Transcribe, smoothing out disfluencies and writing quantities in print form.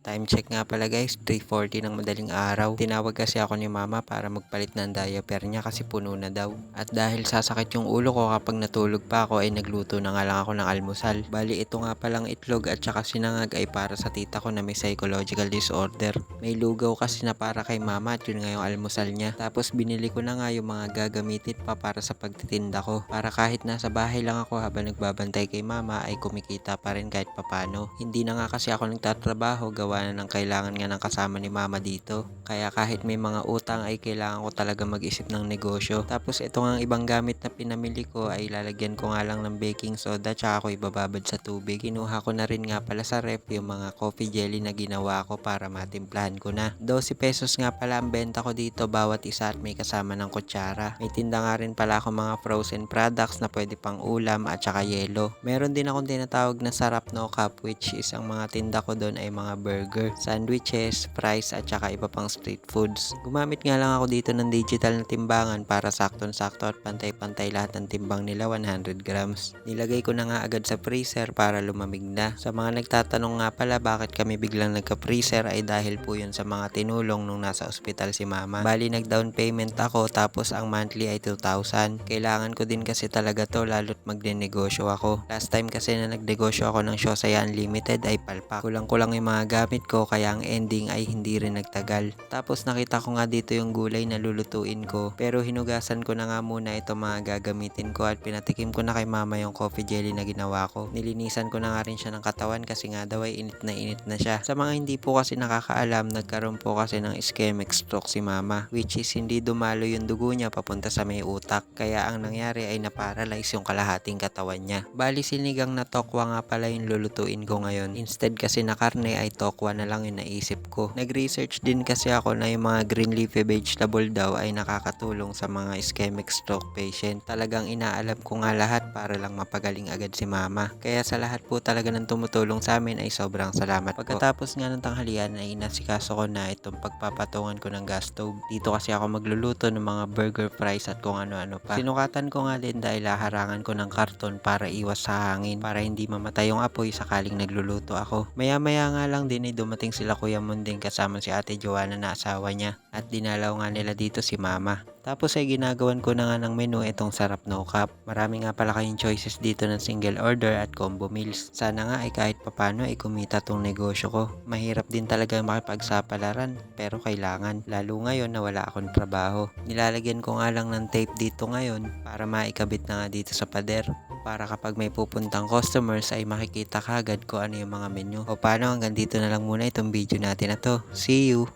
Time check nga pala guys, 3:40 ng madaling araw. Tinawag kasi ako ni mama para magpalit ng diaper niya kasi puno na daw. At dahil sasakit yung ulo ko kapag natulog pa ako ay nagluto na nga lang ako ng almusal. Bali ito nga palang itlog at saka sinangag ay para sa tita ko na may psychological disorder. May lugaw kasi na para kay mama at yun nga yung almusal niya. Tapos binili ko na nga yung mga gagamitin pa para sa pagtitinda ko. Para kahit nasa bahay lang ako habang nagbabantay kay mama ay kumikita pa rin kahit papano. Hindi na nga kasi ako nagtatrabaho gawa na ng kailangan nga ng kasama ni mama dito. Kaya kahit may mga utang ay kailangan ko talaga mag-isip ng negosyo. Tapos ito nga ibang gamit na pinamili ko ay lalagyan ko nga lang ng baking soda tsaka ako ibababad sa tubig. Kinuha ko na rin nga pala sa ref yung mga coffee jelly na ginawa ko para matimplahan ko na. 12 pesos nga pala ang benta ko dito bawat isa at may kasama ng kutsara. May tinda nga rin pala ako mga frozen products na pwede pang ulam at saka yelo. Meron din akong tinatawag na sarap no cup which is ang mga tinda ko doon ay mga burger, sandwiches, fries at saka iba pang street foods. Gumamit nga lang ako dito ng digital na timbangan para saktong-sakto at pantay-pantay lahat ng timbang nila 100 grams. Nilagay ko na nga agad sa freezer para lumamig na. Sa mga nagtatanong nga pala bakit kami biglang nagka-freezer ay dahil po yun sa mga tinulong nung nasa ospital si mama. Bali nag-down payment ako tapos ang monthly ay 2,000. Kailangan ko din kasi talaga to lalo't magne-negosyo ako. Last time kasi na nagnegosyo ako ng Shosaya Unlimited ay palpak. Kulang-kulang yung mga gamit ko kaya ang ending ay hindi rin nagtagal. Tapos nakita ko nga dito yung gulay na lulutuin ko pero hinugasan ko na nga muna ito mga gagamitin ko at pinatikim ko na kay mama yung coffee jelly na ginawa ko. Nilinisan ko na nga rin siya ng katawan kasi nga daw ay init na siya. Sa mga hindi po kasi nakakaalam, nagkaroon po kasi ng ischemic stroke si mama which is hindi dumalo yung dugo niya papunta sa may utak. Kaya ang nangyari ay naparalyze yung kalahating katawan niya. Bali sinigang na tokwa nga pala yung lulutuin ko ngayon. Instead kasi na karne ay tokwa na lang yung naisip ko. Nag-research din kasi ako na yung mga green leafy vegetable daw ay nakakatulong sa mga ischemic stroke patient. Talagang inaalam ko nga lahat para lang mapagaling agad si mama. Kaya sa lahat po talaga ng tumutulong sa amin ay sobrang salamat po. Pagkatapos nga ng tanghalian ay inasikaso ko na itong pagpapatungan ko ng gas stove. Dito kasi ako magluluto ng mga burger, fries at kung ano-ano pa. Sinukatan ko nga din dahil haharangan ko ng karton para iwas sa hangin para hindi mamatay yung apoy sakaling nagluluto ako. Maya-maya nga lang din ay dumating sila Kuya Munding kasama si Ate Joanna na asawa niya at dinalaw nga nila dito si Mama. Tapos ay ginagawan ko na nga ng menu itong sarap no cup. Marami nga pala kayong choices dito ng single order at combo meals. Sana nga ay kahit papano ay kumita tong negosyo ko. Mahirap din talaga makipagsapalaran pero kailangan. Lalo ngayon na wala akong trabaho. Nilalagyan ko nga lang ng tape dito ngayon para maikabit na nga dito sa pader. Para kapag may pupuntang customers ay makikita kagad ko ano yung mga menu. O paano hanggang dito na lang muna itong video natin na to. See you!